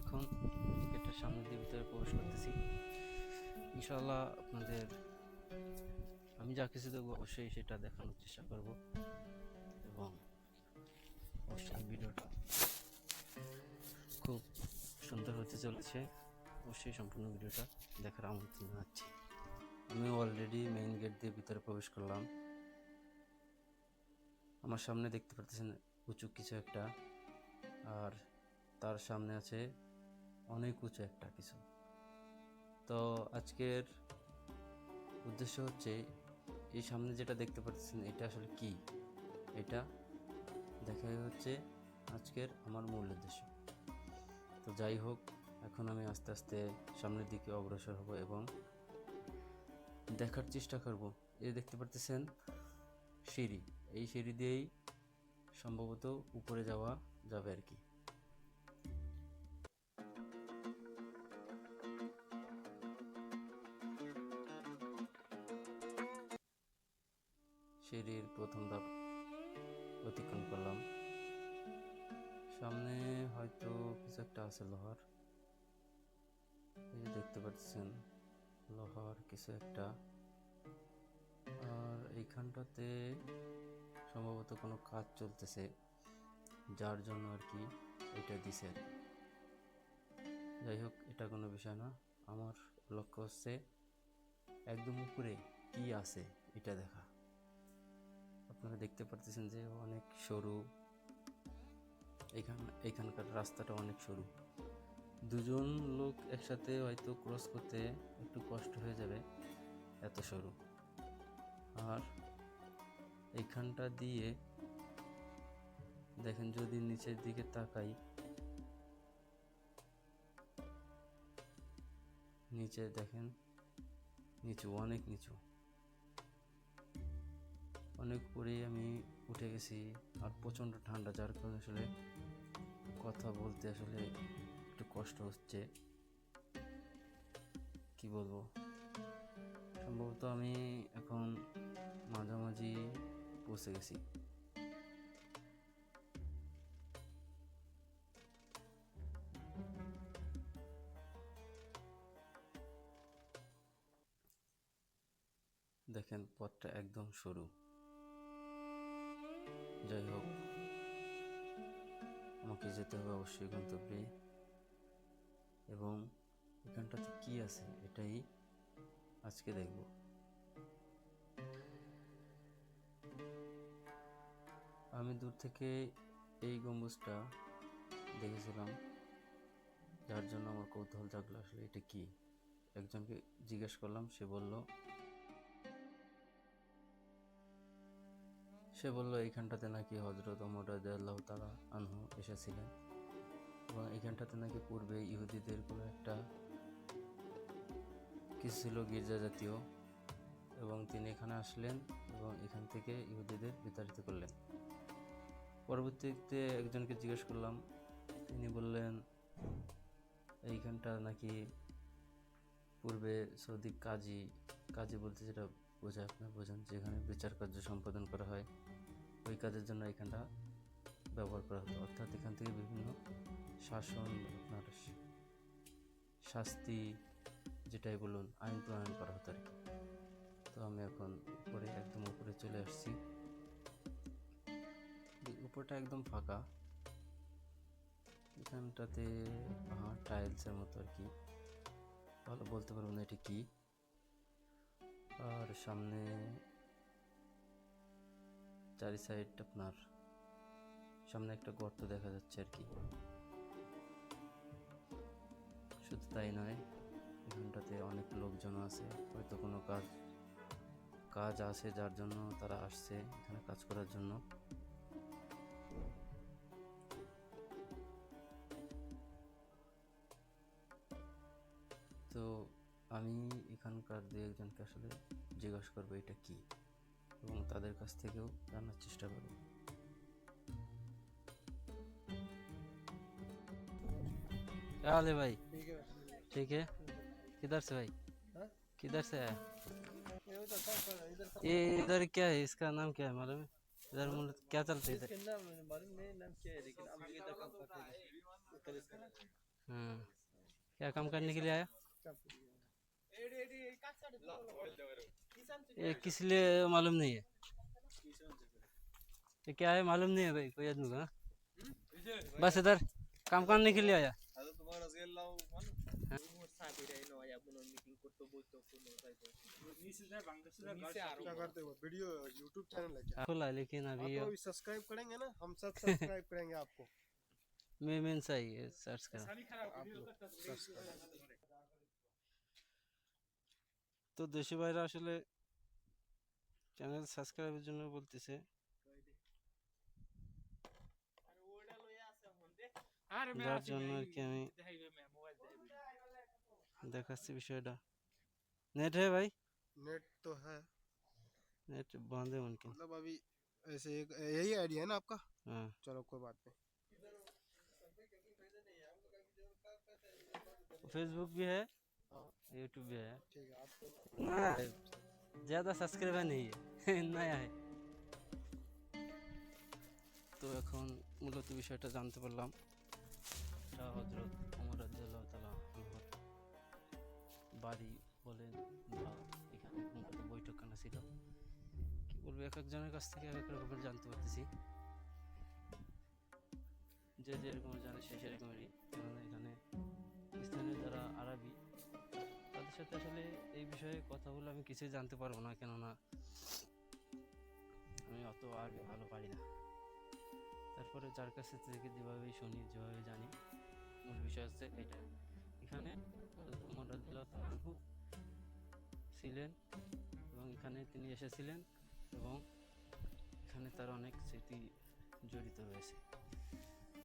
এখন গেটের সামনে দিয়ে ভিতরে প্রবেশ করতেছি। ইনশাআল্লাহ আপনাদের আমি যা কিছু দেখবো অবশ্যই সেটা দেখানোর চেষ্টা করব, এবং অবশ্যই ভিডিওটা খুব সুন্দর হতে চলেছে। অবশ্যই সম্পূর্ণ ভিডিওটা দেখার আমন্ত্রণ জানাচ্ছি। আমি অলরেডি মেইন গেট দিয়ে ভিতরে প্রবেশ করলাম। আমার সামনে দেখতে পাচ্ছেন উঁচু কিছু একটা, আর তার সামনে আছে অনেক উঁচু একটা কিছু। তো আজকের উদ্দেশ্য হচ্ছে এই সামনে যেটা দেখতে পাচ্ছেন এটা আসলে কি, এটা দেখাই হচ্ছে আজকের আমার মূল উদ্দেশ্য। তো যাই হোক, এখন আমি আস্তে আস্তে সামনের দিকে অগ্রসর হব এবং দেখার চেষ্টা করব। এই দেখতে পাচ্ছেন সিঁড়ি, এই সিঁড়ি দিয়েই সম্ভবত উপরে যাওয়া যাবে আর কি। সিঁড়ির প্রথম ধাপ অতিক্রম করলাম। সামনে হয়তো কিছু একটা আছে লোহার, এই যে দেখতে পাচ্ছেন লোহার কিছু একটা। আর এইখানটাতে সম্ভবত কোনো কাজ চলতেছে, যার জন্য আর কি এটা দিছে আর কি। যাই হোক, এটা কোনো বিষয় না, আমার লক্ষ্য হচ্ছে একদম উপরে কি আছে এটা দেখা। আপনারা দেখতে পারতেছেন যে অনেক সরু, এখানকার রাস্তাটা অনেক সরু। দুজন লোক একসাথে হয়তো ক্রস করতে একটু কষ্ট হয়ে যাবে, এত সরু। আর এইখানটা দিয়ে দেখেন, যদি নিচের দিকে তাকাই, নিচে দেখেন নিচু, অনেক নিচু, অনেক উপরে আমি উঠে গেছি। আর প্রচণ্ড ঠান্ডা, যার কারণে আসলে কথা বলতে আসলে একটু কষ্ট হচ্ছে। কি বলবো, সম্ভবত আমি এখন মাঝামাঝি পৌঁছে গেছি। দেখেন পথটা একদম সরু। যাই হোক, আমাকে যেতে হবে অবশ্যই গন্তব্যে, এবং এখানটাতে কি আছে এটাই আজকে দেখব। আমি দূর থেকে এই গম্বুজটা দেখেছিলাম, যার জন্য আমার কৌতূহল জাগলো আসলে এটা কি। একজনকে জিজ্ঞেস করলাম, সে বলল এইখানটাতে নাকি হযরত ওমর রাদিয়াল্লাহু তাআলা আনহু এসেছিলেন, এবং এইখানটাতে নাকি পূর্বে ইহুদিদের কোনো একটা কিছু ছিল, গির্জা জাতীয়, এবং তিনি এখানে আসলেন এবং এখান থেকে ইহুদিদের বিতাড়িত করলেন। পরবর্তীতে একজনকে জিজ্ঞেস করলাম, তিনি বললেন এইখানটা নাকি পূর্বে সৌদি কাজী, কাজী বলতে যেটা বোঝায় আপনার বোঝেন, যেখানে বিচার কার্য সম্পাদন করা হয়, ওই কাজের জন্য এখানটা ব্যবহার করা হতো। অর্থাৎ এখান থেকে বিভিন্ন শাসন, আপনার শাস্তি যেটাই বলুন, আইন প্রণয়ন করা হতো আর কি। তো আমি এখন উপরে, একদম উপরে চলে আসছি। উপরটা একদম ফাঁকা, এখানটাতে টাইলসের মতো আর কি, ভালো বলতে পারবো না এটা কি। আর সামনে চারি সাইড আপনার সামনে একটা গর্ত দেখা যাচ্ছে আর কি। শুধু তাই নয়, এখানটাতে অনেক লোকজন আছে, হয়তো কোনো কাজ আছে, যার জন্য তারা আসছে এখানে কাজ করার জন্য। তো আমি এখানকার দু একজনকে আসলে জিজ্ঞাসা করবো এটা কি, এবং তাদের কাছ থেকেও জানার চেষ্টা করবো। क्या हाल है भाई? ठीक है। किधर से भाई? किधर से आया? ये इधर क्या है, इसका नाम क्या है मालूम है? इधर मतलब क्या चलता है इधर? नाम मालूम नहीं, नाम क्या है, लेकिन हम लोग इधर काम करते हैं। हाँ, क्या काम करने के लिए आया? ये किस लिए मालूम नहीं है? ये क्या है मालूम नहीं है भाई कोई आदमी का? बस इधर काम करने के लिए आया। क्या करते हो वीडियो यूट्यूब चैनल है क्या? खुला लेकिन आप अभी तो अभी सब्सक्राइब करेंगे ना, हम सब सब्सक्राइब करेंगे आपको। मैं सही है सर्च करा। आप लोग सब्सक्राइब তো দেশি ভাইরা আসলে চ্যানেল সাবস্ক্রাইবের জন্য বলতেছে, যার জন্য আর কি আমি দেখাচ্ছি বিষয়টা। नेट है भाई? नेट तो है, नेट बंद है उनकी। मतलब अभी ऐसे एक यही आइडिया है ना आपका? हाँ, चलो कोई बात नहीं। फेसबुक भी है, यूट्यूब भी है। ठीक है आपको ज़्यादा सब्सक्राइबर नहीं है नया है। তো এখন মূলত বিষয়টা জানতে পারলাম, শাহ হজরত ওমর রাদিয়াল্লাহু তাআলা আনহুর বাড়ি বলেন বা এখানে মূলত বৈঠকখানা ছিল। কি বলবো, এক একজনের কাছ থেকে এক এক রকমের জানতে পারতেছি, যে যেরকম জানে সে সেরকমেরই। কেননা এখানে স্থানীয় যারা আরবি তাদের সাথে আসলে এই বিষয়ে কথা বলে আমি কিছুই জানতে পারবো না, কেননা আমি অত আরবি ভালো পারি না। তারপরে যার কাছে থেকে যেভাবে শুনি যেভাবে জানি, মূল বিষয় হচ্ছে এটা। এখানে ওমর রাদিয়াল্লাহু তাআলা আনহু ছিলেন এবং এখানে তিনি এসেছিলেন এবং এখানে তার অনেক স্মৃতি জড়িত রয়েছে।